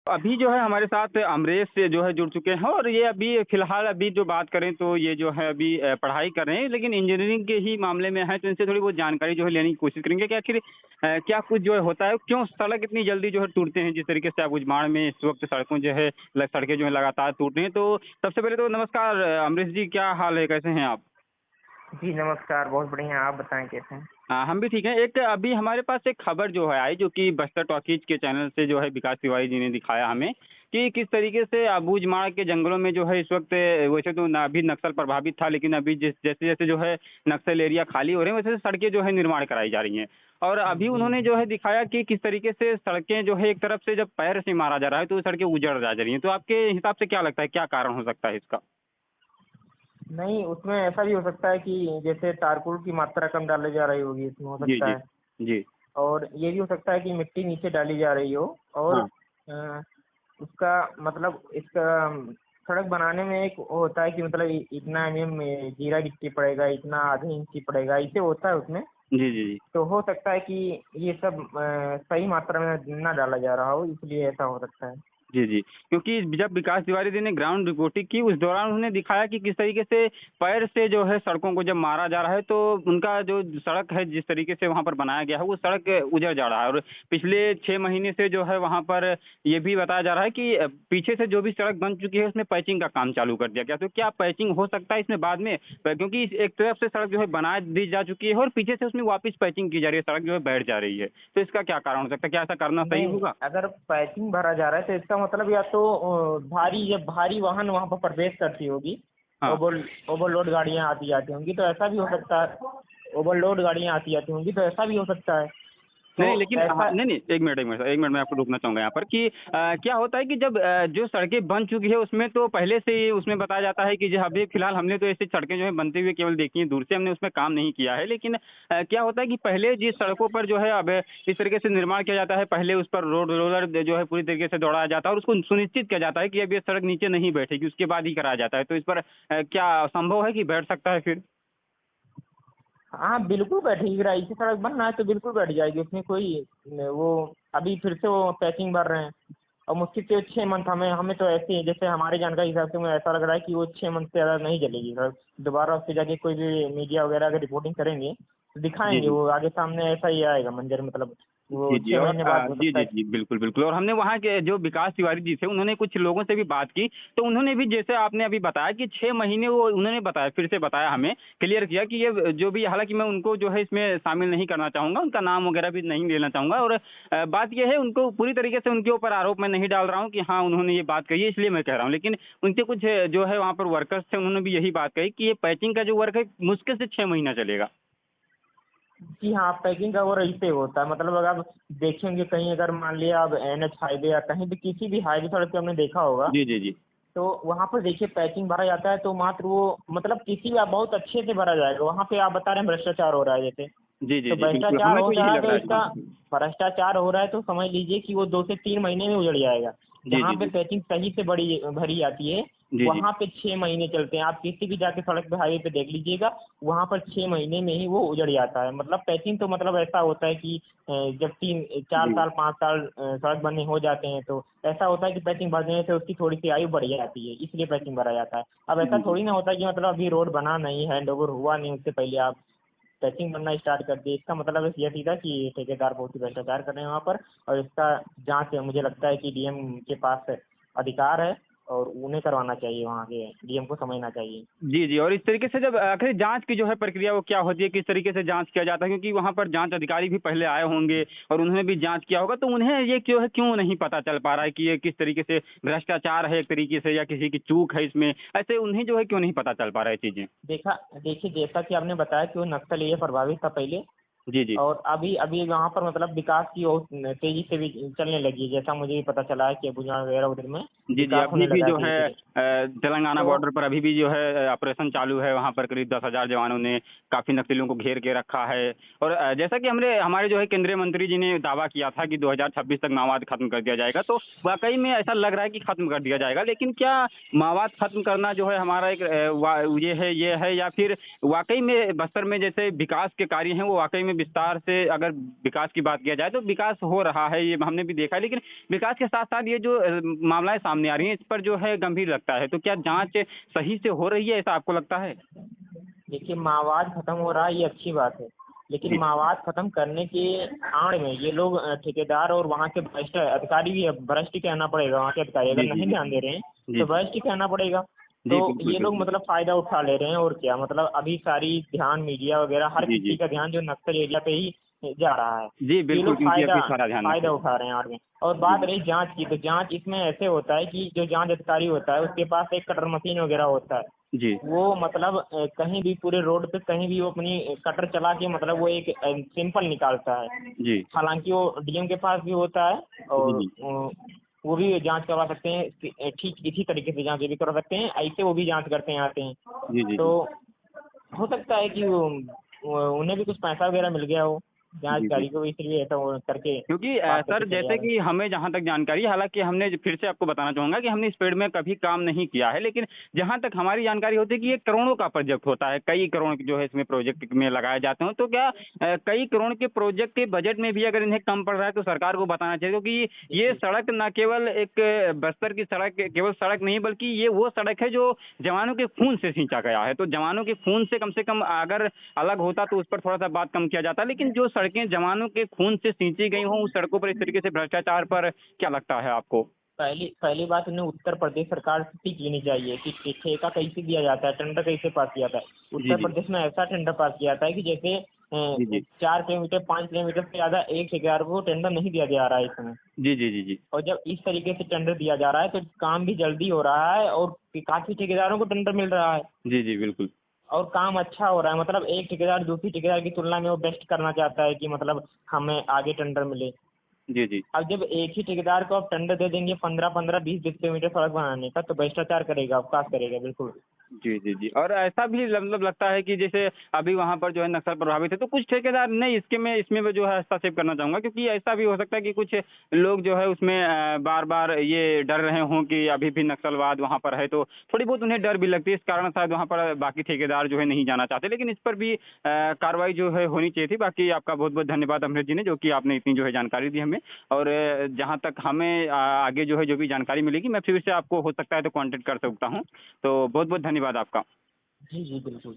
अभी जो है हमारे साथ अमरेश से जो है जुड़ चुके हैं और ये अभी फिलहाल अभी जो बात करें तो ये जो है अभी पढ़ाई कर रहे हैं लेकिन इंजीनियरिंग के ही मामले में है, तो इनसे थोड़ी बहुत जानकारी जो है लेने की कोशिश करेंगे कि आखिर क्या कुछ जो है होता है, क्यों सड़क इतनी जल्दी जो है टूटते हैं जिस तरीके से आप उजमाड़ में इस वक्त सड़कों जो है सड़कें जो है लगातार टूट रही हैं। तो सबसे पहले तो नमस्कार अमरेश जी, क्या हाल है, कैसे हैं आप? जी नमस्कार, बहुत बढ़िया। आप बताएं कैसे हैं? हाँ, हम भी ठीक हैं। एक अभी हमारे पास एक खबर जो है आई, जो कि बस्तर टॉकीज के चैनल से जो है विकास तिवारी जी ने दिखाया हमें कि किस तरीके से अबूझमाड़ के जंगलों में जो है इस वक्त, वैसे तो अभी नक्सल प्रभावित था लेकिन अभी जैसे जैसे जो है नक्सल एरिया खाली हो रहे हैं वैसे सड़कें जो है निर्माण कराई जा रही हैं। और अभी जी उन्होंने जो है दिखाया कि किस तरीके से सड़कें जो है एक तरफ से जब पैर से मारा जा रहा है तो सड़कें उजड़ जा रही हैं। तो आपके हिसाब से क्या लगता है, क्या कारण हो सकता है इसका? नहीं, उसमें ऐसा भी हो सकता है कि जैसे तारकोल की मात्रा कम डाली जा रही होगी, इसमें हो जी सकता जी है। जी। और ये भी हो सकता है कि मिट्टी नीचे डाली जा रही हो। और हाँ उसका मतलब इसका सड़क बनाने में एक वो होता है कि मतलब इतना जीरा गिट्टी पड़ेगा, इतना आधे इंची पड़ेगा, इसे होता है उसमें। जी जी जी। तो हो सकता है कि ये सब सही मात्रा में ना डाला जा रहा हो, इसलिए ऐसा हो सकता है। जी, जी। क्योंकि जब विकास तिवारी जी ने ग्राउंड रिपोर्टिंग की उस दौरान उन्होंने दिखाया कि किस तरीके से पैर से जो है सड़कों को जब मारा जा रहा है तो उनका जो सड़क है जिस तरीके से वहाँ पर बनाया गया है वो सड़क उजड़ जा रहा है। और पिछले 6 महीने से जो है वहाँ पर ये भी बताया जा रहा है कि पीछे से जो भी सड़क बन चुकी है उसमें पैचिंग का काम चालू कर दिया गया। तो क्या पैचिंग हो सकता है इसमें बाद में? क्योंकि एक तरफ से सड़क जो है बना दी जा चुकी है और पीछे से उसमें वापस पैचिंग की जा रही है, सड़क जो है बैठ जा रही है। तो इसका क्या कारण हो सकता है? क्या ऐसा करना सही नहीं, होगा? अगर पैचिंग भरा जा रहा है तो इसका मतलब या तो जब भारी वाहन वहां पर प्रवेश करती होगी, हाँ। ओवरलोड गाड़ियां आती जाती होंगी, तो ऐसा भी हो सकता है। ओवरलोड गाड़ियां आती जाती होंगी तो ऐसा भी हो सकता है। नहीं, तो नहीं, लेकिन हाँ, ऐसा। नहीं, नहीं, 1 मिनट मैं आपको रोकना चाहूँगा यहाँ पर कि क्या होता है कि जब जो सड़कें बन चुकी है उसमें तो पहले से ही उसमें बताया जाता है कि जो अभी फिलहाल हमने तो ऐसी सड़कें जो है बनते हुए केवल देखी हैं, दूर से हमने उसमें काम नहीं किया है। लेकिन क्या होता है कि पहले जिस सड़कों पर जो है अब इस तरीके से निर्माण किया जाता है, पहले उस पर रोड रोलर जो है पूरी तरीके से दौड़ाया जाता है और उसको सुनिश्चित किया जाता है कि अब ये सड़क नीचे नहीं बैठेगी, उसके बाद ही कराया जाता है। तो इस पर क्या संभव है कि बैठ सकता है फिर? हाँ बिल्कुल बैठेगी, अगर ऐसी सड़क बन रहा है तो बिल्कुल बैठ जाएगी, उसमें कोई वो अभी फिर से वो पैचिंग भर रहे हैं। और मुश्किल से 6 मंथ, हमें हमें तो ऐसे ही जैसे हमारे जानकारी के हिसाब से मुझे ऐसा लग रहा है कि वो 6 मंथ से ज़्यादा नहीं चलेगी सड़क। दोबारा उससे जाके कोई भी मीडिया वगैरह अगर रिपोर्टिंग करेंगे तो जी, दिखाएंगे, जी। वो आगे सामने ऐसा ही आएगा मंजर, मतलब वो जी, जी। छः और महीने बाद हो जी, सकता जी, है। जी। बिल्कुल, बिल्कुल। और हमने वहाँ के जो विकास तिवारी जी थे, उन्होंने कुछ लोगों से भी बात की, तो उन्होंने भी जैसे आपने अभी बताया कि 6 महीने वो उन्होंने बताया, फिर से बताया हमें, क्लियर किया कि ये जो भी, हालाँकि मैं उनको जो है इसमें शामिल नहीं करना चाहूँगा, उनका नाम वगैरह भी नहीं लेना चाहूँगा। और बात ये है, उनको पूरी तरीके से उनके ऊपर आरोप मैं नहीं डाल रहा हूँ कि हाँ, उन्होंने ये बात कही है इसलिए मैं कह रहा हूँ। लेकिन उनके कुछ जो है वहाँ पर वर्कर्स थे, उन्होंने भी यही बात कही कि ये पैचिंग का जो वर्क है मुश्किल से 6 महीना चलेगा। जी हाँ, पैकिंग का वो ऐसे होता है, मतलब अगर आप देखेंगे कहीं, अगर मान लिया आप NH हाईवे या कहीं भी किसी भी हाईवे सड़क पे हमने देखा होगा, जी, जी, जी। तो वहाँ पर देखिए पैकिंग भरा जाता है तो मात्र वो मतलब किसी भी आप बहुत अच्छे से भरा जाएगा। वहाँ पे आप बता रहे हैं भ्रष्टाचार हो रहा है जैसे, जी, जी, तो जी। बिल्कुल, भ्रष्टाचार हमें हो तो रहा यही है लग तो रहा है। इसका हाँ। भ्रष्टाचार हो रहा है तो समझ लीजिए कि वो 2 से 3 महीने में उजड़ जाएगा। जी, जहाँ जी, पे जी। पैकिंग सही से बड़ी भरी जाती है जी, जी। वहाँ पे 6 महीने चलते हैं। आप किसी भी जाके सड़क पे हाईवे पे देख लीजिएगा, वहाँ पर 6 महीने में ही वो उजड़ जाता है। मतलब पैकिंग तो मतलब ऐसा होता है कि जब 3 4 साल जी। 5 साल सड़क बनने हो जाते हैं तो ऐसा होता है कि पैकिंग भरने से उसकी थोड़ी सी आयु बढ़ जाती है, इसलिए पैकिंग भरा जाता है। अब ऐसा जी, जी। थोड़ी ना होता है कि मतलब अभी रोड बना नहीं, हैंड ओवर हुआ नहीं, उससे पहले आप पैकिंग बनना स्टार्ट कर दिए। इसका मतलब ये सीधा कि ठेकेदार बहुत ही भ्रष्टाचार कर रहे हैं वहाँ पर। और इसका जांच मुझे लगता है कि डीएम के पास अधिकार है और उन्हें करवाना चाहिए, वहाँ के डीएम को समझना चाहिए। जी, जी। और इस तरीके से जब आखिर जाँच की जो है प्रक्रिया वो क्या होती है? किस तरीके से जाँच किया जाता है? क्योंकि वहाँ पर जाँच अधिकारी भी पहले आए होंगे और उन्होंने भी जाँच किया होगा, तो उन्हें ये जो है क्यों नहीं पता चल पा रहा है कि ये किस तरीके से भ्रष्टाचार है एक तरीके से या किसी की चूक है इसमें? ऐसे उन्हें जो है क्यों नहीं पता चल पा रहा है चीज़ें? देखिए जैसा कि आपने बताया कि वो नक्सल एरिया प्रभावित था पहले, जी, जी। और अभी अभी वहाँ पर मतलब विकास की ओर तेजी से भी चलने लगी है, जैसा मुझे भी पता चला है कि भुजबल वगैरह उधर में जी, जी। विकास अभी होने भी लगा है जो धीरे है धीरे। तेलंगाना तो बॉर्डर पर अभी भी जो है ऑपरेशन चालू है, वहाँ पर करीब 10,000 जवानों ने काफ़ी नक्सलियों को घेर के रखा है। और जैसा कि हमारे जो है केंद्रीय मंत्री जी ने दावा किया था कि 2026 तक माओवाद खत्म कर दिया जाएगा, तो वाक़ई में ऐसा लग रहा है कि खत्म कर दिया जाएगा। लेकिन क्या माओवाद खत्म करना जो है हमारा एक ये है या फिर वाक़ई में बस्तर में जैसे विकास के कार्य हैं, वो वाक़ई में विस्तार से अगर विकास की बात किया जाए तो विकास हो रहा है, ये हमने भी देखा है, लेकिन विकास के साथ-साथ ये जो मामलाएँ सामने आ रही हैं, इस पर जो है गंभीर लगता है। तो क्या जाँच सही से हो रही है, ऐसा आपको लगता है? देखिए, माओवाद खत्म हो रहा है ये अच्छी बात है, लेकिन जी, माओवाद खत्म करने के आड़ में ये लोग ठेकेदार और वहाँ के भ्रष्ट अधिकारी भी, अब भ्रष्ट ही कहना पड़ेगा, वहाँ के अधिकारी जी, अगर जी, नहीं जी। ध्यान दे रहे हैं जी, तो जी। भ्रष्ट ही कहना पड़ेगा। जी, तो बिल्कुल, ये लोग बिल्कुल। मतलब फायदा उठा ले रहे हैं, और क्या मतलब अभी सारी ध्यान मीडिया वगैरह हर जी, किसी जी। का ध्यान जो नक्सल एरिया पे ही जा रहा है। जी, ये बिल्कुल, लोग क्योंकि फायदा अभी सारा ध्यान फायदा रखें। उठा रहे हैं आड़ में। और जी, बात जी। रही जांच की, तो जांच इसमें ऐसे होता है कि जो जांच अधिकारी होता है उसके पास एक कटर मशीन वगैरह होता है। जी, वो मतलब कहीं भी पूरे रोड पे कहीं भी वो अपनी कटर चला के मतलब वो एक सैंपल निकालता है। जी। हालाँकि वो डीएम के पास भी होता है, जी, और जी। वो भी जाँच करवा सकते हैं, ठीक इसी तरीके से जाँच ये भी करवा सकते हैं, ऐसे वो भी जाँच करते हैं आते हैं। जी, जी, तो जी। हो सकता है कि वो उन्हें भी कुछ पैसा वगैरह मिल गया हो, जाँच जी, जी। अधिकारी को, इसलिए ऐसा वो करके क्योंकि बात सर करके चले जा जैसे रहे हैं। कि हमें जहाँ तक जानकारी है, हालाँकि हमने फिर से आपको बताना चाहूँगा कि हमने इस फील्ड में कभी काम नहीं किया है, लेकिन जहाँ तक हमारी जानकारी होती है कि ये करोड़ों का प्रोजेक्ट होता है, कई करोड़ जो है इसमें प्रोजेक्ट में लगाए जाते हैं। तो क्या कई करोड़ के प्रोजेक्ट के बजट में भी अगर इन्हें कम पड़ रहा है तो सरकार को बताना चाहिए, क्योंकि ये देखिए, सड़क न केवल एक बस्तर की सड़क केवल सड़क नहीं, बल्कि ये वो सड़क है जो जवानों के खून से सींचा गया है। तो जवानों के खून से कम अगर अलग होता तो उस पर थोड़ा-सा बात कम किया जाता, लेकिन जो सड़कें जवानों के खून से सींची गई हों, उस सड़कों पर इस तरीके से भ्रष्टाचार पर क्या लगता है आपको? पहली पहली बात उन्हें उत्तर प्रदेश सरकार से सीख लेनी चाहिए कि ठेका कैसे दिया जाता है, टेंडर कैसे पास किया जाता है। जी, उत्तर जी। प्रदेश में ऐसा टेंडर पास किया जाता है कि जैसे जी, जी। 4 किलोमीटर 5 किलोमीटर से ज़्यादा एक ठेकेदार को टेंडर नहीं दिया जा रहा है इस समय। जी, जी, जी, जी। और जब इस तरीके से टेंडर दिया जा रहा है तो काम भी जल्दी हो रहा है, और काफ़ी ठेकेदारों को टेंडर मिल रहा है, जी, जी, बिल्कुल। और काम अच्छा हो रहा है। मतलब एक ठेकेदार दूसरी ठेकेदार की तुलना में वो बेस्ट करना चाहता है कि मतलब हमें आगे टेंडर मिले। जी, जी। अब जब एक ही ठेकेदार को आप टेंडर दे देंगे 15-15, 20-20 किलोमीटर सड़क बनाने का, तो भ्रष्टाचार करेगा, अवकाश करेगा, बिल्कुल। जी, जी, जी। और ऐसा भी मतलब लगता है कि जैसे अभी वहाँ पर जो है नक्सल प्रभावित है, तो कुछ ठेकेदार नहीं, इसमें भी जो है हस्तक्षेप करना चाहूँगा, क्योंकि ऐसा भी हो सकता है कि कुछ लोग जो है उसमें बार-बार ये डर रहे हों कि अभी भी नक्सलवाद वहाँ पर है, तो थोड़ी बहुत उन्हें डर भी लगती है। इस कारण शायद वहाँ पर बाकी ठेकेदार जो है नहीं जाना चाहते। लेकिन इस पर भी कार्रवाई जो है होनी चाहिए थी। बाकी आपका बहुत-बहुत धन्यवाद अमृत जी ने, जो कि आपने इतनी जो है जानकारी दी हमें। और जहाँ तक हमें आगे जो है जो भी जानकारी मिलेगी, मैं फिर से आपको हो सकता है तो कॉन्टैक्ट कर सकता हूँ। तो बहुत-बहुत धन्यवाद आपका। जी, जी, बिल्कुल।